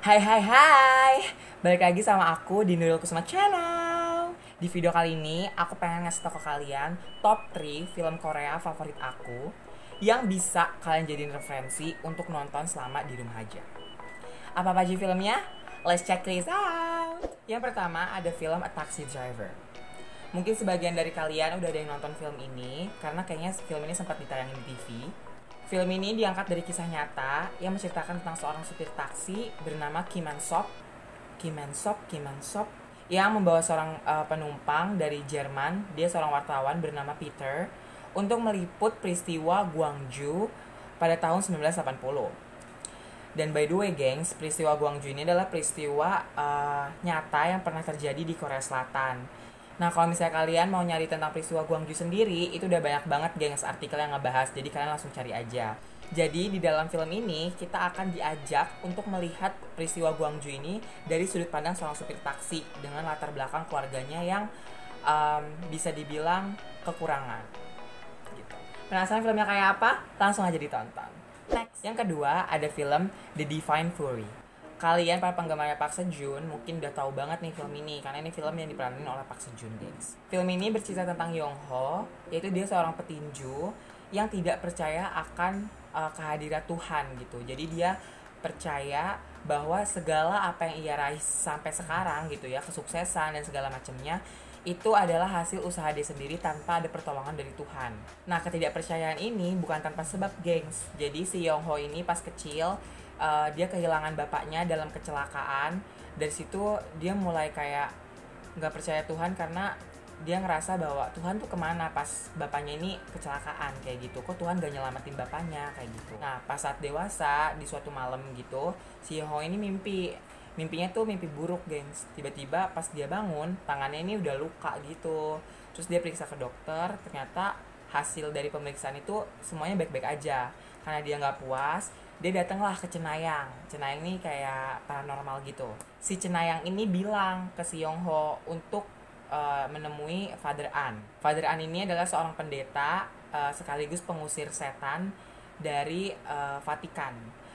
Hai hai hai, balik lagi sama aku di Nurul Kusuma Channel. Di video kali ini aku pengen ngasih tau ke kalian top 3 film Korea favorit aku yang bisa kalian jadiin referensi untuk nonton selama di rumah aja. Apa aja filmnya? Let's check this out. Yang pertama ada film A Taxi Driver. Mungkin sebagian dari kalian udah ada yang nonton film ini karena kayaknya film ini sempat ditayangin di TV. Film ini diangkat dari kisah nyata yang menceritakan tentang seorang supir taksi bernama Kim Han Sop yang membawa seorang penumpang dari Jerman. Dia seorang wartawan bernama Peter untuk meliput peristiwa Gwangju pada tahun 1980. Dan by the way gengs, peristiwa Gwangju ini adalah peristiwa nyata yang pernah terjadi di Korea Selatan. Nah, kalau misalnya kalian mau nyari tentang peristiwa Gwangju sendiri, itu udah banyak banget gengs artikel yang ngebahas, jadi kalian langsung cari aja. Jadi di dalam film ini kita akan diajak untuk melihat peristiwa Gwangju ini dari sudut pandang seorang supir taksi dengan latar belakang keluarganya yang bisa dibilang kekurangan. Gitu. Penasaran filmnya kayak apa? Langsung aja ditonton. Next. Yang kedua ada film The Divine Fury. Kalian para penggemar Park Seo-joon mungkin udah tahu banget nih film ini karena ini film yang diperanin oleh Park Seo-joon, guys. Film ini bercerita tentang Yong-ho, yaitu dia seorang petinju yang tidak percaya akan kehadiran Tuhan gitu. Jadi dia percaya bahwa segala apa yang ia raih sampai sekarang gitu ya, kesuksesan dan segala macamnya itu adalah hasil usaha dia sendiri tanpa ada pertolongan dari Tuhan. Nah, ketidakpercayaan ini bukan tanpa sebab, gengs. Jadi si Yong-ho ini pas kecil dia kehilangan bapaknya dalam kecelakaan. Dari situ dia mulai kayak nggak percaya Tuhan karena dia ngerasa bahwa Tuhan tuh kemana pas bapaknya ini kecelakaan kayak gitu, kok Tuhan gak nyelamatin bapaknya kayak gitu. Nah, pas saat dewasa di suatu malam gitu si Ho ini mimpinya tuh mimpi buruk, gengs. Tiba-tiba pas dia bangun tangannya ini udah luka gitu. Terus dia periksa ke dokter, ternyata hasil dari pemeriksaan itu semuanya baik-baik aja. Karena dia nggak puas, dia datanglah ke Cenayang. Cenayang ini kayak paranormal gitu. Si Cenayang ini bilang ke si Yong-ho untuk menemui Father An. Father An ini adalah seorang pendeta sekaligus pengusir setan dari Vatikan.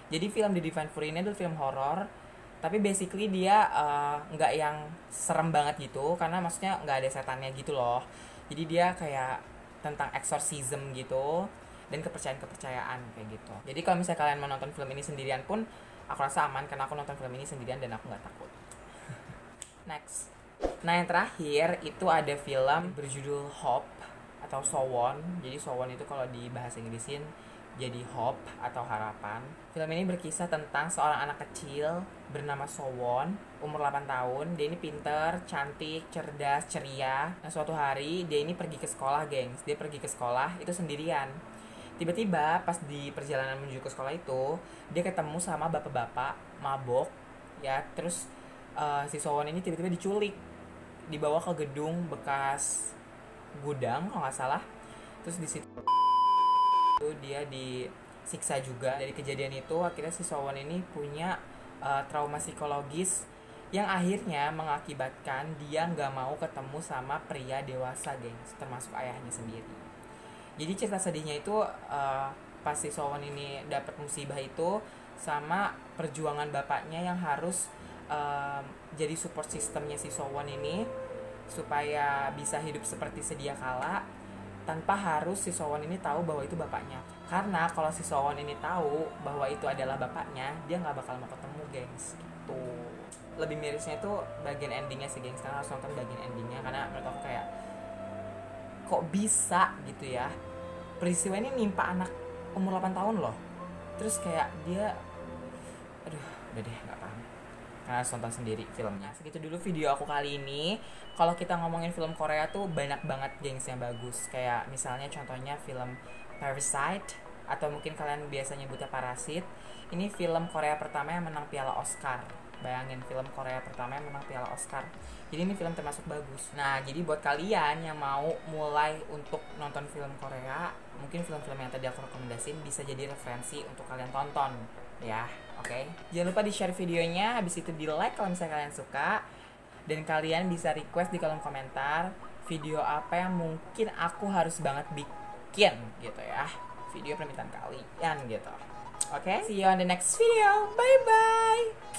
Jadi film The Divine Fury ini adalah film horor, tapi basically dia nggak yang serem banget gitu, karena maksudnya nggak ada setannya gitu loh. Jadi dia kayak tentang exorcism gitu dan kepercayaan kayak gitu. Jadi kalau misalnya kalian mau nonton film ini sendirian pun aku rasa aman karena aku nonton film ini sendirian dan aku nggak takut. Next. Nah, yang terakhir itu ada film berjudul Hope atau Sowon. Jadi Sowon itu kalau di bahasa Inggrisin jadi Hope atau harapan. Film ini berkisah tentang seorang anak kecil bernama Sowon, umur 8 tahun. Dia ini pinter, cantik, cerdas, ceria. Nah, suatu hari dia ini pergi ke sekolah, gengs. Dia pergi ke sekolah itu sendirian. Tiba-tiba pas di perjalanan menuju ke sekolah itu, dia ketemu sama bapak-bapak mabok, ya. Terus si Sowon ini tiba-tiba diculik, dibawa ke gedung bekas gudang kalau nggak salah. Terus di situ dia disiksa juga. Dari kejadian itu akhirnya si Sowon ini punya trauma psikologis yang akhirnya mengakibatkan dia nggak mau ketemu sama pria dewasa, gengs, termasuk ayahnya sendiri. Jadi cerita sedihnya itu pas si Sowon ini dapat musibah itu sama perjuangan bapaknya yang harus jadi support sistemnya si Sowon ini supaya bisa hidup seperti sedia kala tanpa harus si Sowon ini tahu bahwa itu bapaknya. Karena kalau si Sowon ini tahu bahwa itu adalah bapaknya, dia nggak bakal mau ketemu, gengs. Gitu. Lebih mirisnya itu bagian endingnya sih, gengs. Karena harus nonton bagian endingnya karena menurut aku kayak kok bisa gitu ya, peristiwa ini nimpa anak umur 8 tahun loh. Terus kayak dia udah deh nggak paham, karena harus nonton sendiri filmnya. Segitu dulu video aku kali ini. Kalau kita ngomongin film Korea tuh banyak banget, gengs, yang bagus. Kayak misalnya contohnya film Parasite, atau mungkin kalian biasa nyebutnya Parasit. Ini film Korea pertama yang menang piala Oscar. Bayangin, film Korea pertama yang menang piala Oscar. Jadi ini film termasuk bagus. Nah, jadi buat kalian yang mau mulai untuk nonton film Korea, mungkin film-film yang tadi aku rekomendasiin bisa jadi referensi untuk kalian tonton, ya. Oke. Jangan lupa di-share videonya, habis itu di-like kalau misalnya kalian suka. Dan kalian bisa request di kolom komentar video apa yang mungkin aku harus banget bikin gitu ya. Video permintaan kalian gitu. Oke? See you on the next video. Bye bye.